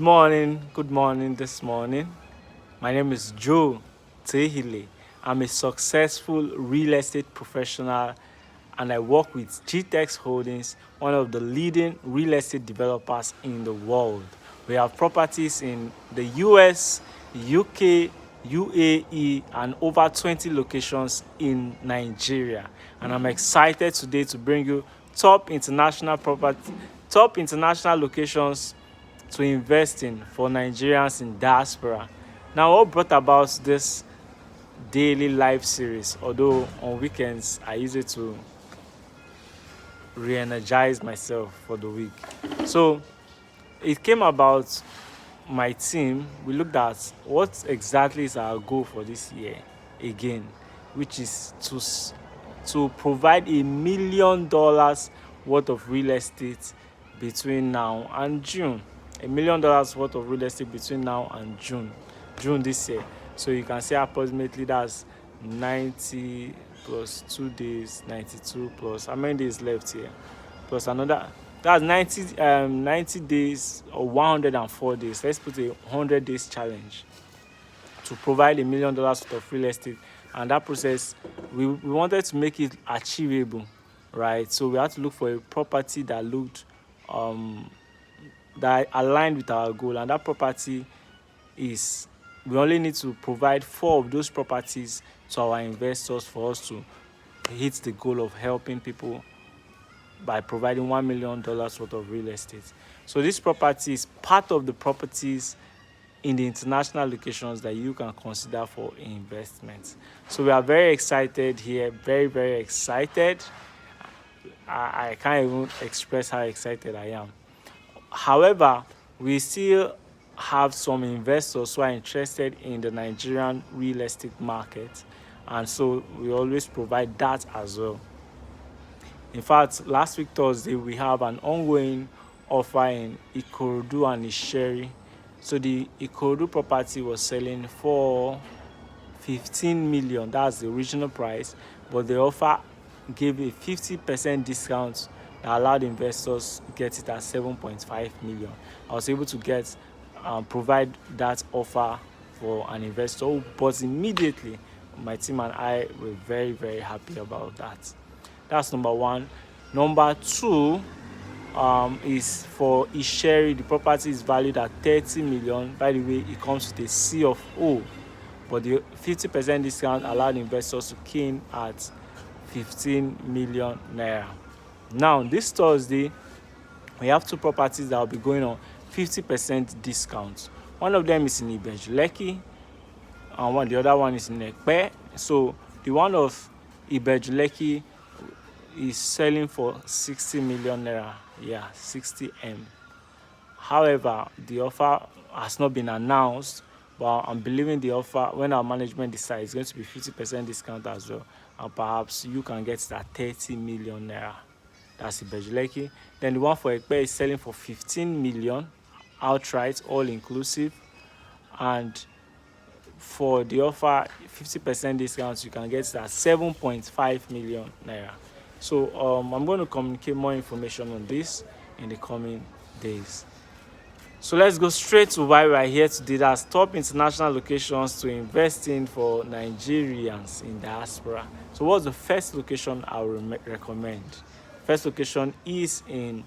Good morning this morning. My name is Joe Tehile. I'm a successful real estate professional and I work with GTEX Holdings, one of the leading real estate developers in the world. We have properties in the US, UK, UAE, and over 20 locations in Nigeria. And I'm excited today to bring you top international locations to invest in for Nigerians in diaspora. Now, what brought about this daily live series? Although on weekends I use it to re-energize myself for the week. So it came about my team. We looked at what exactly is our goal for this year again, which is to provide $1 million worth of real estate between now and June. $1 million worth of real estate between now and June this year. So you can say approximately that's 90 plus 2 days, 92 plus how many days left here? Plus another, that's 90 days or 104 days. Let's put a 100 days challenge to provide $1 million worth of real estate. And that process, we wanted to make it achievable, right? So we had to look for a property that looked that aligned with our goal, and that property is, we only need to provide 4 of those properties to our investors for us to hit the goal of helping people by providing $1 million worth of real estate. So this property is part of the properties in the international locations that you can consider for investment. So we are very excited here, very, very excited. I can't even express how excited I am. However, we still have some investors who are interested in the Nigerian real estate market, and so we always provide that as well. In fact, last week Thursday we have an ongoing offer in Ikorodu and Isheri. So the Ikorodu property was selling for 15 million. That's the original price, but the offer gave a 50% discount that allowed investors to get it at 7.5 million. I was able to provide that offer for an investor who bought immediately. My team and I were very, very happy about that. That's number one. Number two is for Isheri. The property is valued at 30 million. By the way, it comes with a C of O, but the 50% discount allowed investors to key in at 15 million naira. Now, this Thursday, we have 2 properties that will be going on 50% discount. One of them is in Ibejuleki, and the other one is in Ekpe. So the one of Ibejuleki is selling for 60 million naira. Yeah, 60M. However, the offer has not been announced, but I'm believing the offer, when our management decides, it's going to be 50% discount as well, and perhaps you can get it at 30 million naira. That's Ibejuleki. Then the one for Ekpe is selling for 15 million outright, all inclusive, and for the offer 50% discount, you can get it at 7.5 million naira. So I'm going to communicate more information on this in the coming days. So let's go straight to why we are here today. That's top international locations to invest in for Nigerians in diaspora. So what's the first location I will recommend? First location is in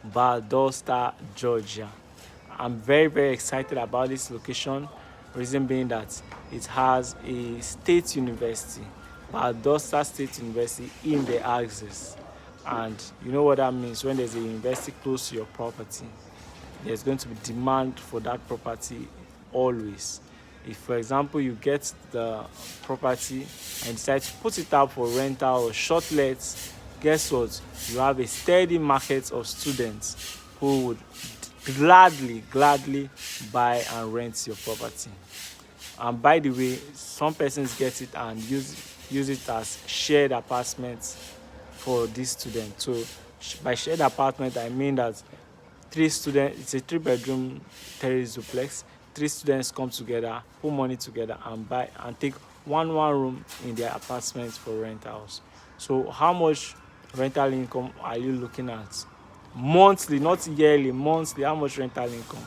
Valdosta, Georgia. I'm very, very excited about this location. Reason being that it has a state university, Valdosta State University, in the axis. And you know what that means. When there's a university close to your property, there's going to be demand for that property always. If, for example, you get the property and decide to put it up for rental or short lets, guess what? You have a steady market of students who would gladly buy and rent your property. And by the way, some persons get it and use it as shared apartments for this student. So by shared apartment, I mean that 3 students, it's a 3-bedroom terrace duplex. 3 students come together, put money together, and buy and take one room in their apartments for rentals. So how much rental income are you looking at? Monthly, not yearly, monthly. How much rental income?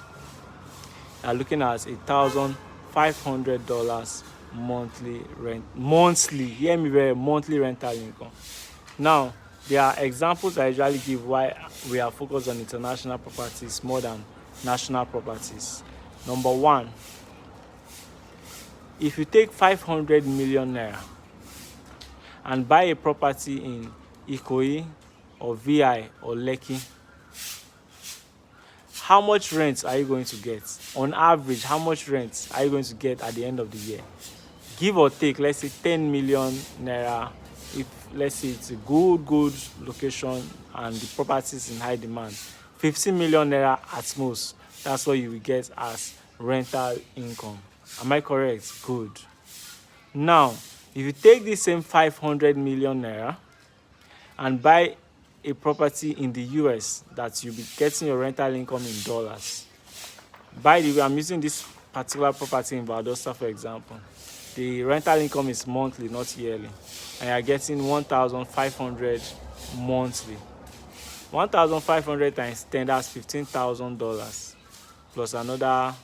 are looking at $1,500 monthly rent. Monthly, hear me very, monthly rental income. Now, there are examples I usually give why we are focused on international properties more than national properties. Number one, if you take 500 million naira and buy a property in Ikoyi or VI or Lekki, how much rent are you going to get? On average, how much rent are you going to get at the end of the year? Give or take, let's say 10 million naira. If let's say it's a good location and the property is in high demand, 15 million naira at most. That's what you will get as rental income. Am I correct? Good. Now, if you take this same 500 million naira and buy a property in the US that you'll be getting your rental income in dollars. By the way, I'm using this particular property in Valdosta, for example. The rental income is monthly, not yearly, and you're getting 1,500 monthly. 1,500 times 10, that's $15,000 plus another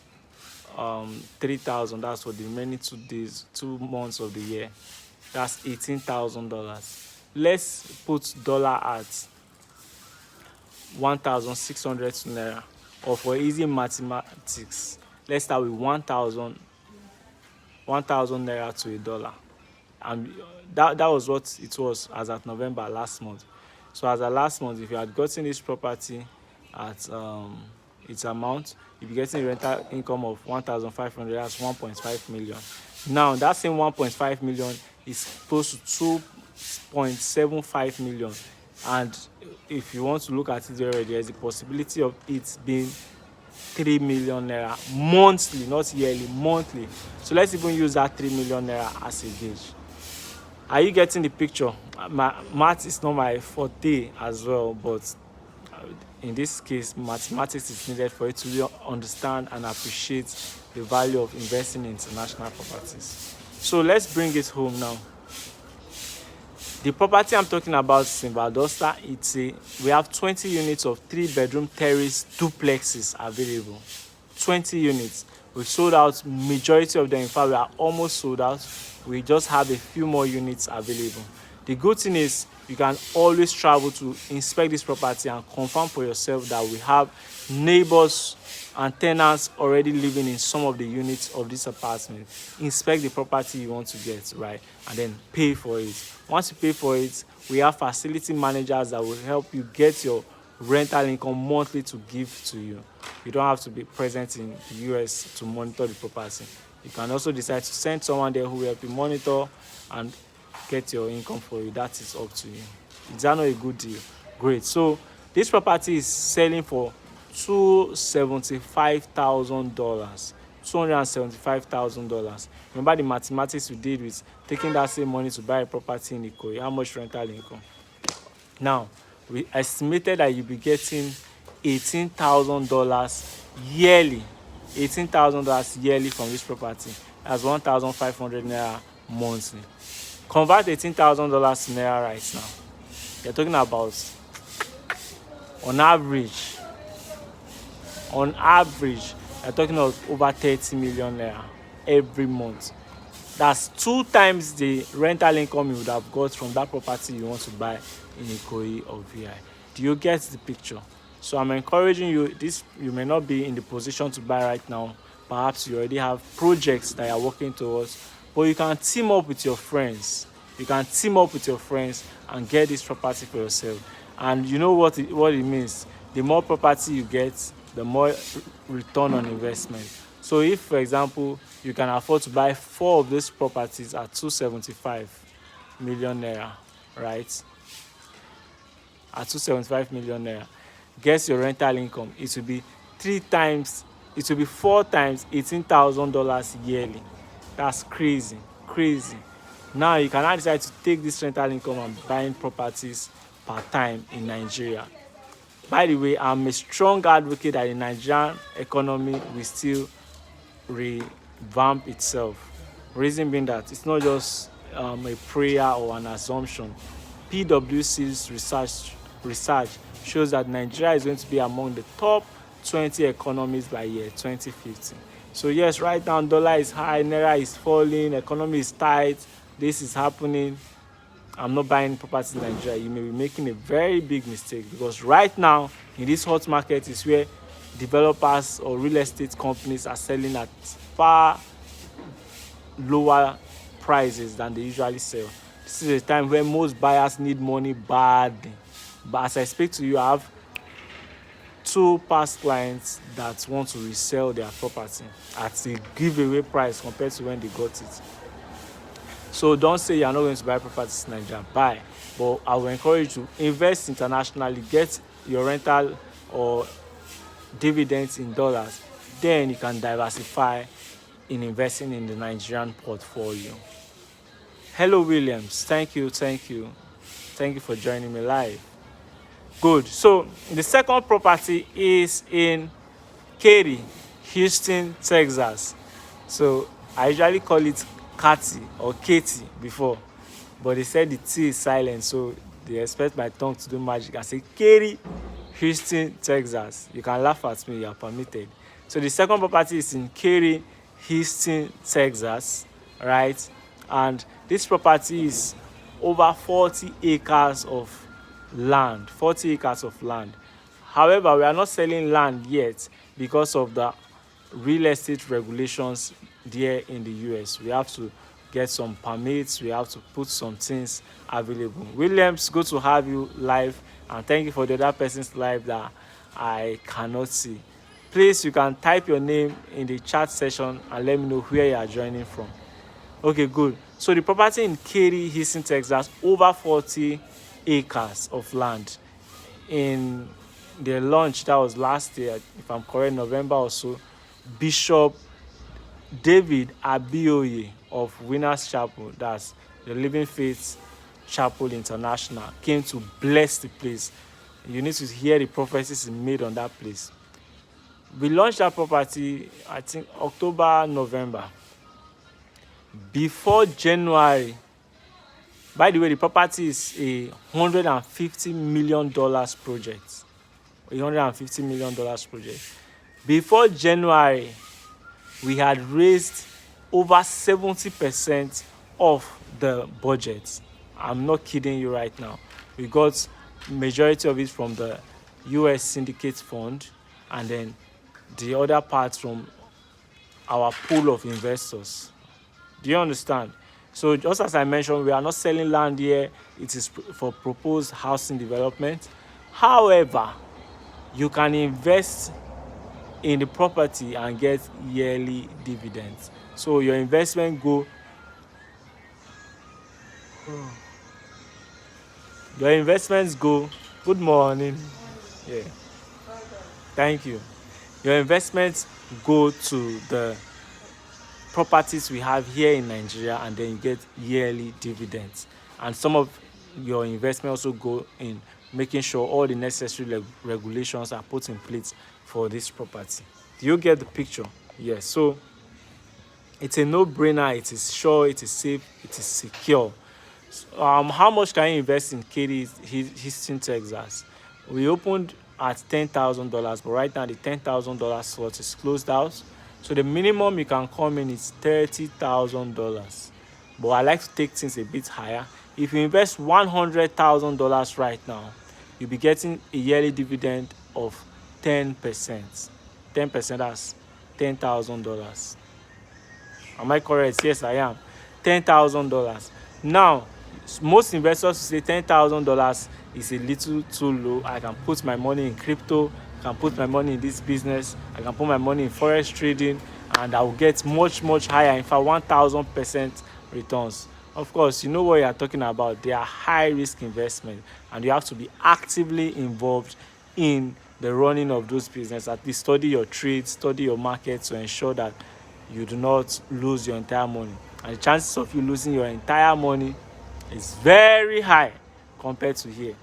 3,000. That's for the remaining 2 months of the year. That's $18,000. Let's put dollar at 1,600 naira, or for easy mathematics, let's start with 1,000 naira to a dollar, and that was what it was as at November last month. So as at last month, if you had gotten this property at its amount, you'll be getting a rental income of 1,500. That's 1.5 million. Now that same 1.5 million is close to 2.75 million, and if you want to look at it already, there's a possibility of it being 3 million naira monthly, not yearly, monthly. So let's even use that 3 million naira as a gauge. Are you getting the picture? Math is not my forte as well, but in this case, mathematics is needed for you to really understand and appreciate the value of investing in international properties. So let's bring it home now. The property I'm talking about is in Valdosta. We have 20 units of 3-bedroom terrace duplexes available. 20 units. We sold out majority of them. In fact, we are almost sold out. We just have a few more units available. The good thing is you can always travel to inspect this property and confirm for yourself that we have neighbors and tenants already living in some of the units of this apartment. Inspect the property you want to get, right? And then pay for it. Once you pay for it, we have facility managers that will help you get your rental income monthly to give to you. You don't have to be present in the US to monitor the property. You can also decide to send someone there who will help you monitor and get your income for you. That is up to you. Is that not a good deal? Great. So this property is selling for $275,000. $275,000. Remember the mathematics we did with taking that same money to buy a property in Ikoyi. How much rental income? Now, we estimated that you'll be getting $18,000 yearly. $18,000 yearly from this property. That's 1,500 naira monthly. Convert $18,000 to naira right now. You're talking about, on average, you're talking of over 30 million naira every month. That's 2 times the rental income you would have got from that property you want to buy in Ikoyi or VI. Do you get the picture? So I'm encouraging you. You may not be in the position to buy right now. Perhaps you already have projects that you're working towards, but you can team up with your friends. You can team up with your friends and get this property for yourself. And you know what it means. The more property you get, the more return on investment. So if, for example, you can afford to buy 4 of these properties at 275 million naira, right? At 275 million naira, guess your rental income. It will be 4 times $18,000 yearly. That's crazy. Now you can now decide to take this rental income and buying properties part-time in Nigeria. By the way, I'm a strong advocate that the Nigerian economy will still revamp itself. Reason being that it's not just a prayer or an assumption. PwC's research shows that Nigeria is going to be among the top 20 economies by year 2050. So yes, right now dollar is high, naira is falling, economy is tight, this is happening. I'm not buying property in Nigeria. You may be making a very big mistake, because right now in this hot market is where developers or real estate companies are selling at far lower prices than they usually sell. This is a time where most buyers need money badly. But as I speak to you, I have two past clients that want to resell their property at a giveaway price compared to when they got it. So don't say you're not going to buy properties in Nigeria. Buy. But I will encourage you to invest internationally. Get your rental or dividends in dollars. Then you can diversify in investing in the Nigerian portfolio. Hello, Williams. Thank you. Thank you for joining me live. Good. So the second property is in Katy, Houston, Texas. So I usually call it Katy or Katy before, but they said the T is silent, so they expect my tongue to do magic and say Katy, Houston, Texas. You can laugh at me, you are permitted. So the second property is in Katy, Houston, Texas, right? And this property is over 40 acres of land. 40 acres of land. However, we are not selling land yet because of the real estate regulations there in the US. We have to get some permits, we have to put some things available. Williams, good to have you live, and thank you for the other person's live that I cannot see. Please, you can type your name in the chat section and let me know where you are joining from. Okay, good. So the property in Katy, Houston, Texas, over 40 acres of land. In the launch that was last year, if I'm correct, November or so, Bishop David Abioye of Winners Chapel, that's the Living Faith Chapel International, came to bless the place. You need to hear the prophecies made on that place. We launched that property, I think, October, November. Before January, by the way, the property is a $150 million project. A $150 million project. Before January, we had raised over 70% of the budget. I'm not kidding you right now. We got majority of it from the US Syndicate Fund, and then the other part from our pool of investors. Do you understand? So just as I mentioned, we are not selling land here. It is for proposed housing development. However, you can invest in the property and get yearly dividends. So your investment good morning. Yeah. Thank you. Your investments go to the properties we have here in Nigeria, and then you get yearly dividends. And some of your investment also go in making sure all the necessary regulations are put in place for this property. Do you get the picture? Yes. So it's a no-brainer. It is sure, it is safe, it is secure. How much can you invest in Katy, Houston, Texas? We opened at $10,000, but right now the $10,000 slot is closed out. So the minimum you can come in is $30,000. But I like to take things a bit higher. If you invest $100,000 right now, you'll be getting a yearly dividend of 10%. 10%, that's $10,000. Am I correct? Yes, I am. $10,000. Now, most investors say $10,000 is a little too low. I can put my money in crypto, I can put my money in this business, I can put my money in forex trading, and I will get much higher, in fact 1,000% returns. Of course, you know what you are talking about. They are high risk investment, and you have to be actively involved in the running of those businesses. At least study your trades, study your market to ensure that you do not lose your entire money. And the chances of you losing your entire money is very high compared to here.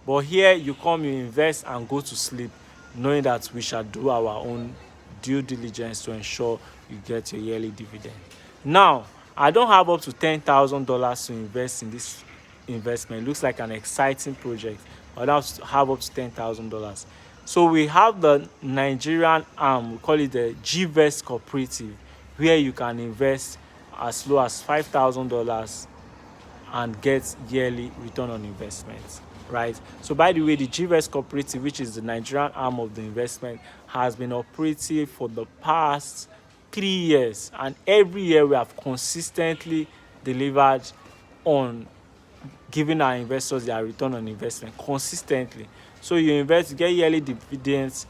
But here you come, you invest and go to sleep, knowing that we shall do our own due diligence to ensure you get your yearly dividend. Now, I don't have up to $10,000 to invest in this investment. It looks like an exciting project. I don't have up to $10,000. So we have the Nigerian arm, we call it the GVest Cooperative, where you can invest as low as $5,000 and get yearly return on investment, right? So by the way, the GVest Cooperative, which is the Nigerian arm of the investment, has been operative for the past 3 years, and every year we have consistently delivered on giving our investors their return on investment consistently. So you invest, you get yearly dividends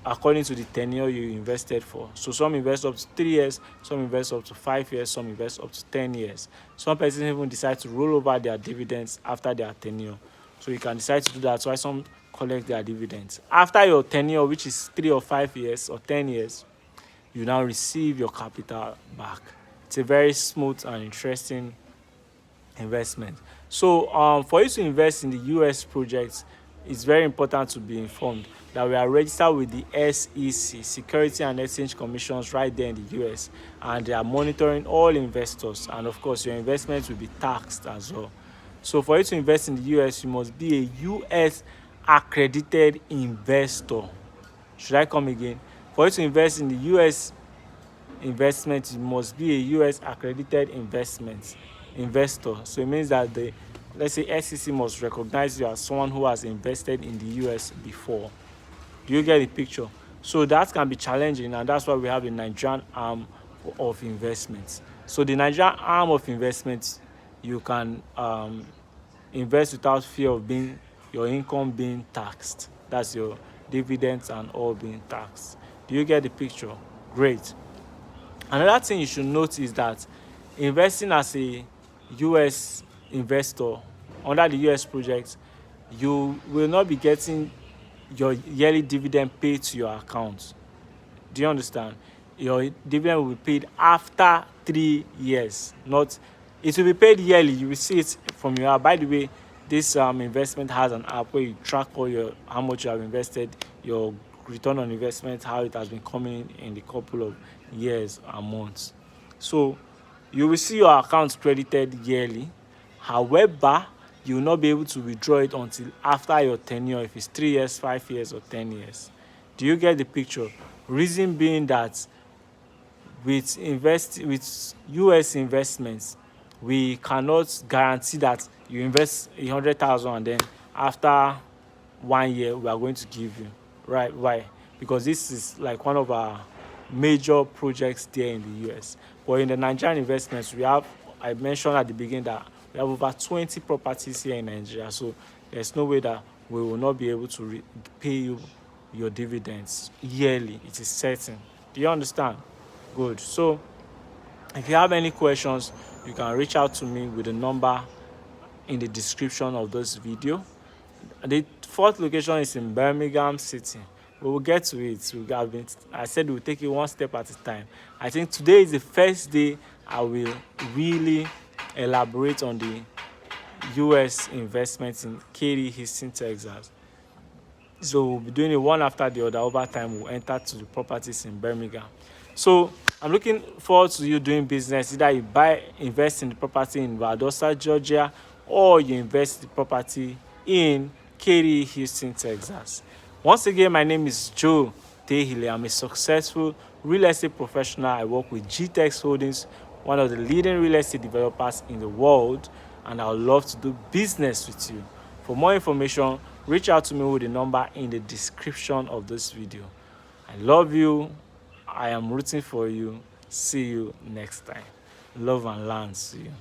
according to the tenure you invested for. So some invest up to 3 years, some invest up to 5 years, some invest up to 10 years. Some persons even decide to roll over their dividends after their tenure. So you can decide to do that. That's why some collect their dividends. After your tenure, which is 3 or 5 years or 10 years, you now receive your capital back. It's a very smooth and interesting investment. So for you to invest in the US projects, it's very important to be informed that we are registered with the SEC, Security and Exchange Commissions, right there in the US, and they are monitoring all investors, and of course your investments will be taxed as well. So for you to invest in the US, you must be a US accredited investor. Should I come again? For you to invest in the US investment, you must be a US accredited investor. So it means that the, let's say, SEC must recognize you as someone who has invested in the US before. Do you get the picture? So that can be challenging, and that's why we have the Nigerian arm of investments. So the Nigerian arm of investments, you can invest without fear of being your income being taxed. That's your dividends and all being taxed. Do you get the picture? Great. Another thing you should note is that investing as a US investor under the US project, you will not be getting your yearly dividend paid to your account. Do you understand? Your dividend will be paid after 3 years. Not, it will be paid yearly. You will see it from your app. By the way, this investment has an app where you track all your how much you have invested, your return on investment, how it has been coming in the couple of years and months. So you will see your account credited yearly. However, you will not be able to withdraw it until after your tenure, if it's 3 years, 5 years, or 10 years. Do you get the picture? Reason being that with US investments, we cannot guarantee that you invest 100,000 and then after 1 year we are going to give you. Right? Why? Because this is like one of our major projects there in the US. But in the Nigerian investments, we have, I mentioned at the beginning that we have over 20 properties here in Nigeria. So there's no way that we will not be able to pay you your dividends yearly. It is certain. Do you understand? Good. So if you have any questions, you can reach out to me with the number in the description of this video. The fourth location is in Birmingham City. We will get to it. I said we'll take it one step at a time. I think today is the first day I will really elaborate on the US investments in Katy, Houston, Texas. So we'll be doing it one after the other. Over time, we'll enter to the properties in Birmingham. So I'm looking forward to you doing business. Either you invest in the property in Valdosta, Georgia, or you invest the property in Katy, Houston, Texas. Once again, my name is Joe Tehile. I'm a successful real estate professional. I work with GTEX Holdings, one of the leading real estate developers in the world, and I would love to do business with you. For more information, reach out to me with the number in the description of this video. I love you. I am rooting for you. See you next time. Love and lands to you.